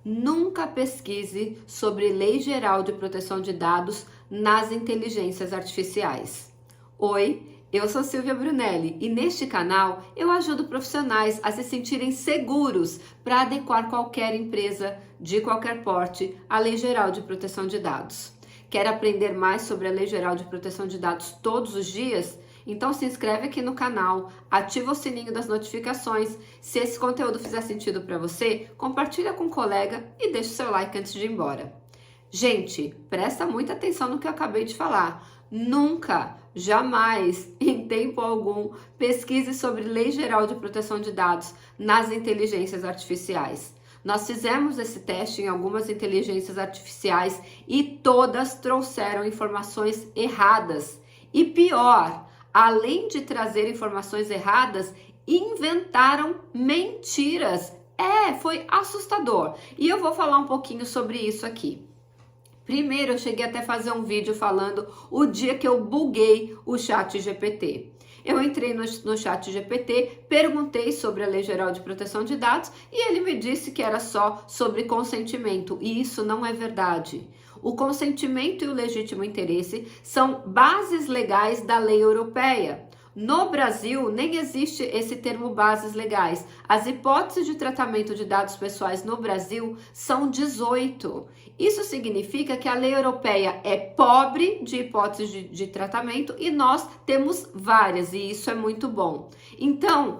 Nunca pesquise sobre Lei Geral de Proteção de Dados nas inteligências artificiais. Oi, eu sou Silvia Brunelli e neste canal eu ajudo profissionais a se sentirem seguros para adequar qualquer empresa de qualquer porte à Lei Geral de Proteção de Dados. Quer aprender mais sobre a Lei Geral de Proteção de Dados todos os dias? Então se inscreve aqui no canal, ativa o sininho das notificações. Se esse conteúdo fizer sentido para você, compartilha com um colega e deixa o seu like antes de ir embora. Gente, presta muita atenção no que eu acabei de falar. Nunca, jamais, em tempo algum, pesquise sobre Lei Geral de Proteção de Dados nas inteligências artificiais. Nós fizemos esse teste em algumas inteligências artificiais e todas trouxeram informações erradas. E pior, além de trazer informações erradas, inventaram mentiras. Foi assustador. E eu vou falar um pouquinho sobre isso aqui. Primeiro, eu cheguei até a fazer um vídeo falando o dia que eu buguei o ChatGPT. Eu entrei no ChatGPT, perguntei sobre a Lei Geral de Proteção de Dados e ele me disse que era só sobre consentimento. E isso não é verdade. O consentimento e o legítimo interesse são bases legais da lei europeia. No Brasil, nem existe esse termo bases legais. As hipóteses de tratamento de dados pessoais no Brasil são 18. Isso significa que a lei europeia é pobre de hipóteses de tratamento e nós temos várias, e isso é muito bom. Então,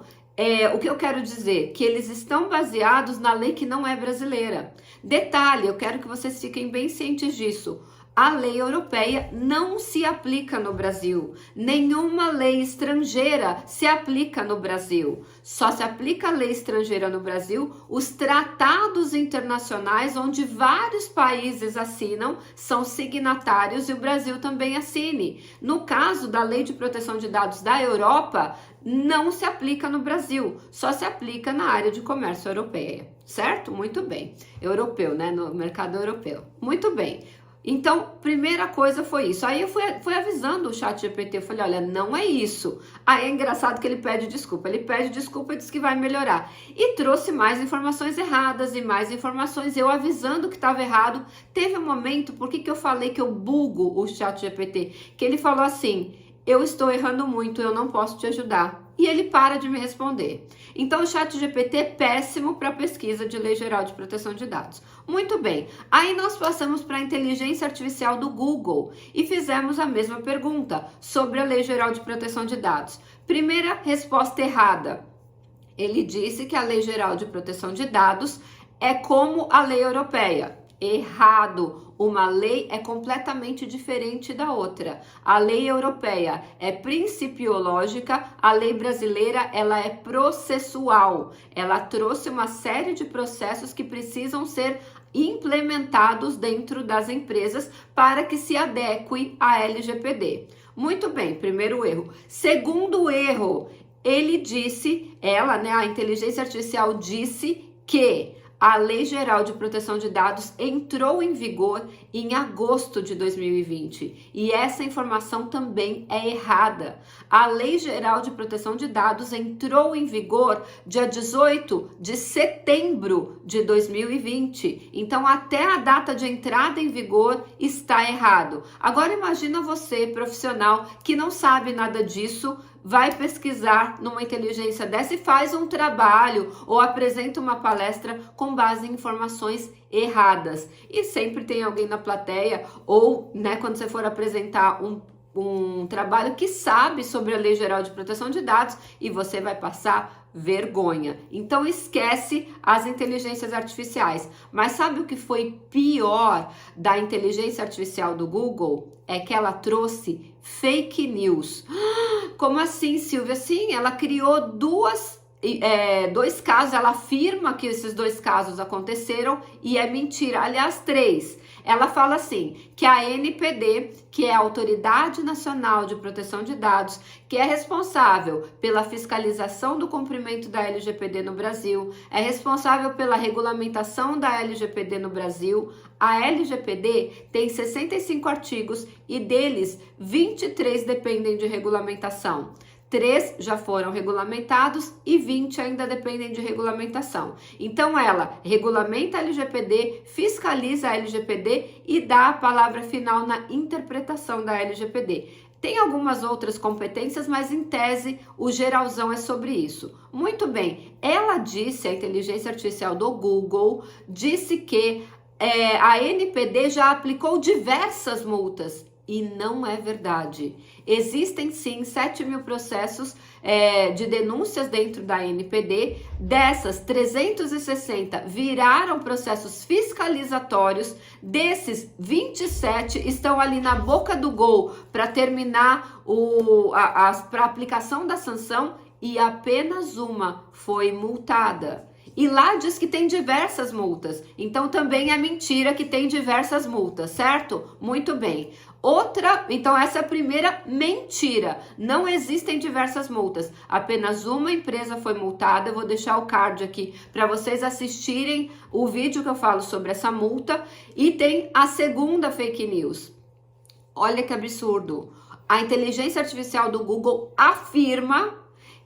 o que eu quero dizer? Que eles estão baseados na lei que não é brasileira. Detalhe, eu quero que vocês fiquem bem cientes disso. A lei europeia não se aplica no Brasil. Nenhuma lei estrangeira se aplica no Brasil. Só se aplica a lei estrangeira no Brasil os tratados internacionais onde vários países assinam, são signatários e o Brasil também assine. No caso da Lei de Proteção de Dados da Europa, não se aplica no Brasil, só se aplica na área de comércio europeia, certo? Muito bem. Europeu, né? No mercado europeu. Muito bem. Então, primeira coisa foi isso. Aí eu fui avisando o ChatGPT, eu falei, olha, não é isso. Aí é engraçado que ele pede desculpa. Ele pede desculpa e diz que vai melhorar. E trouxe mais informações erradas e mais informações, eu avisando que estava errado. Teve um momento, por que eu falei que eu bugo o ChatGPT? Que ele falou assim, eu estou errando muito, eu não posso te ajudar. E ele para de me responder. Então, o ChatGPT é péssimo para pesquisa de Lei Geral de Proteção de Dados. Muito bem. Aí nós passamos para a inteligência artificial do Google e fizemos a mesma pergunta sobre a Lei Geral de Proteção de Dados. Primeira resposta errada. Ele disse que a Lei Geral de Proteção de Dados é como a lei europeia. Errado. Uma lei é completamente diferente da outra. A lei europeia é principiológica, a lei brasileira ela é processual. Ela trouxe uma série de processos que precisam ser implementados dentro das empresas para que se adeque à LGPD. Muito bem, primeiro erro. Segundo erro, ele disse, a inteligência artificial disse que a Lei Geral de Proteção de Dados entrou em vigor em agosto de 2020 e essa informação também é errada. A Lei Geral de Proteção de Dados entrou em vigor dia 18 de setembro de 2020. Então, até a data de entrada em vigor está errado. Agora, imagina você, profissional, que não sabe nada disso, vai pesquisar numa inteligência dessa e faz um trabalho ou apresenta uma palestra com base em informações erradas. E sempre tem alguém na plateia ou, quando você for apresentar um trabalho que sabe sobre a Lei Geral de Proteção de Dados e você vai passar vergonha. Então esquece as inteligências artificiais. Mas sabe o que foi pior da inteligência artificial do Google? É que ela trouxe fake news. Como assim, Silvia? Sim, ela criou dois casos, ela afirma que esses dois casos aconteceram e é mentira. Aliás, 3. Ela fala assim, que a ANPD, que é a Autoridade Nacional de Proteção de Dados, que é responsável pela fiscalização do cumprimento da LGPD no Brasil, é responsável pela regulamentação da LGPD no Brasil. A LGPD tem 65 artigos e deles 23 dependem de regulamentação. 3 já foram regulamentados e 20 ainda dependem de regulamentação. Então, ela regulamenta a LGPD, fiscaliza a LGPD e dá a palavra final na interpretação da LGPD. Tem algumas outras competências, mas em tese o geralzão é sobre isso. Muito bem, ela disse, a inteligência artificial do Google, disse que a NPD já aplicou diversas multas. E não é verdade. Existem sim 7.000 processos de denúncias dentro da NPD. Dessas, 360 viraram processos fiscalizatórios. Desses, 27 estão ali na boca do gol para terminar para a aplicação da sanção e apenas uma foi multada. E lá diz que tem diversas multas, então também é mentira que tem diversas multas, certo? Muito bem. Então essa é a primeira mentira. Não existem diversas multas. Apenas uma empresa foi multada. Eu vou deixar o card aqui para vocês assistirem o vídeo que eu falo sobre essa multa. E tem a segunda fake news. Olha que absurdo. A inteligência artificial do Google afirma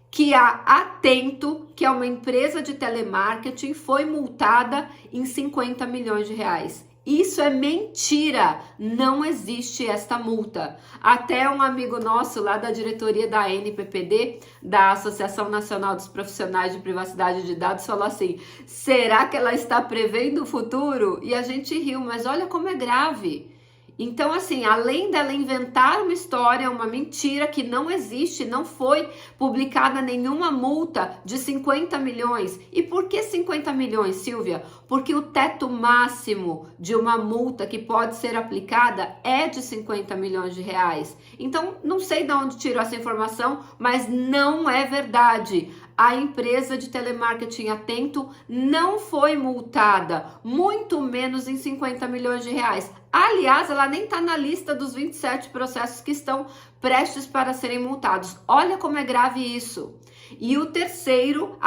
que a Atento, que é uma empresa de telemarketing, foi multada em 50 milhões de reais. Isso é mentira, não existe esta multa. Até um amigo nosso lá da diretoria da NPPD, da Associação Nacional dos Profissionais de Privacidade de Dados, falou assim: será que ela está prevendo o futuro? E a gente riu, mas olha como é grave. Então, assim, além dela inventar uma história, uma mentira que não existe, não foi publicada nenhuma multa de 50 milhões. E por que 50 milhões, Silvia? Porque o teto máximo de uma multa que pode ser aplicada é de 50 milhões de reais. Então, não sei de onde tirou essa informação, mas não é verdade. A empresa de telemarketing Atento não foi multada, muito menos em 50 milhões de reais. Aliás, ela nem está na lista dos 27 processos que estão prestes para serem multados. Olha como é grave isso. E o terceiro,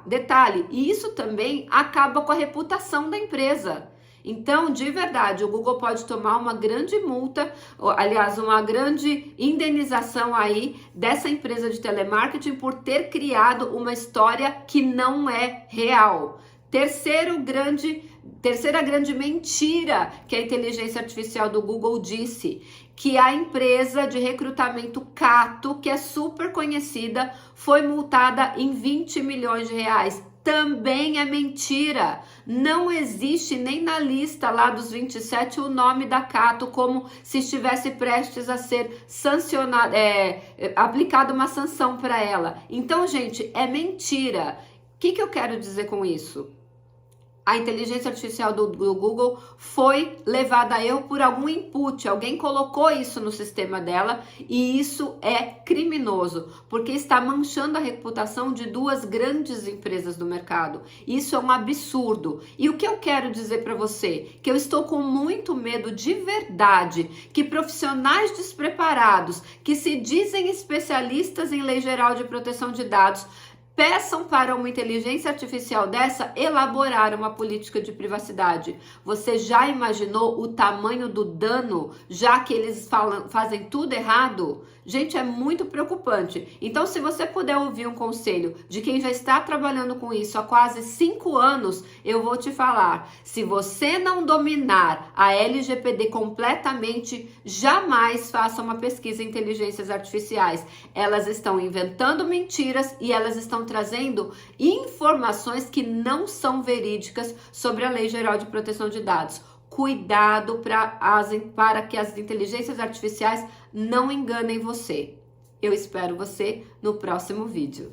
detalhe, isso também acaba com a reputação da empresa. Então, de verdade, o Google pode tomar uma grande multa, aliás, uma grande indenização aí dessa empresa de telemarketing por ter criado uma história que não é real. Terceira grande mentira que a inteligência artificial do Google disse, que a empresa de recrutamento Cato, que é super conhecida, foi multada em 20 milhões de reais. Também é mentira. Não existe nem na lista lá dos 27 o nome da Cato, como se estivesse prestes a ser sancionada, aplicada uma sanção para ela. Então, gente, é mentira. O que eu quero dizer com isso? A inteligência artificial do Google foi levada a erro por algum input, alguém colocou isso no sistema dela e isso é criminoso, porque está manchando a reputação de duas grandes empresas do mercado. Isso é um absurdo. E o que eu quero dizer para você? Que eu estou com muito medo de verdade que profissionais despreparados, que se dizem especialistas em lei geral de proteção de dados, peçam para uma inteligência artificial dessa elaborar uma política de privacidade. Você já imaginou o tamanho do dano, já que eles fazem tudo errado? Gente, é muito preocupante. Então, se você puder ouvir um conselho de quem já está trabalhando com isso há quase 5 anos, eu vou te falar. Se você não dominar a LGPD completamente, jamais faça uma pesquisa em inteligências artificiais. Elas estão inventando mentiras e elas estão trazendo informações que não são verídicas sobre a Lei Geral de Proteção de Dados. Cuidado para que as inteligências artificiais não enganem você. Eu espero você no próximo vídeo.